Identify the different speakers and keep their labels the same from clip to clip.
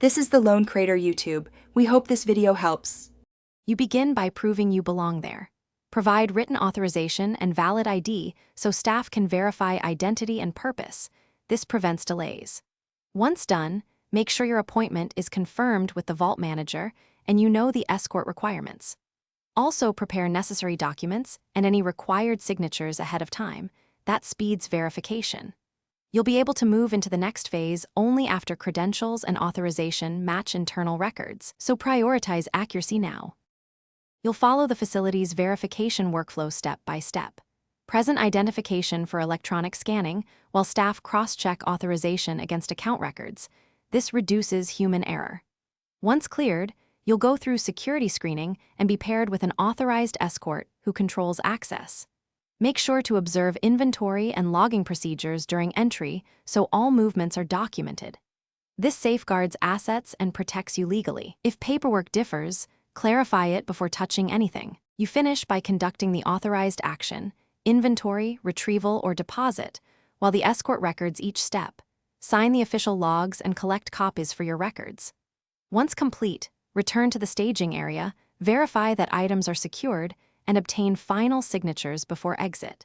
Speaker 1: This is the Lone Crater YouTube. We hope this video helps.
Speaker 2: You begin by proving you belong there. Provide written authorization and valid ID so staff can verify identity and purpose. This prevents delays. Once done, make sure your appointment is confirmed with the vault manager and you know the escort requirements. Also prepare necessary documents and any required signatures ahead of time. That speeds verification. You'll be able to move into the next phase only after credentials and authorization match internal records, so prioritize accuracy now. You'll follow the facility's verification workflow step by step. Present identification for electronic scanning, while staff cross-check authorization against account records. This reduces human error. Once cleared, you'll go through security screening and be paired with an authorized escort who controls access. Make sure to observe inventory and logging procedures during entry so all movements are documented. This safeguards assets and protects you legally. If paperwork differs, clarify it before touching anything. You finish by conducting the authorized action, inventory, retrieval, or deposit, while the escort records each step. Sign the official logs and collect copies for your records. Once complete, return to the staging area, verify that items are secured, and obtain final signatures before exit.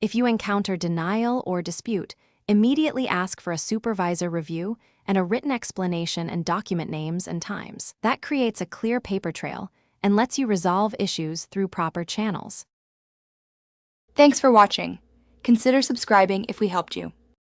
Speaker 2: If you encounter denial or dispute, immediately ask for a supervisor review and a written explanation and document names and times. That creates a clear paper trail and lets you resolve issues through proper channels.
Speaker 1: Thanks for watching. Consider subscribing if we helped you.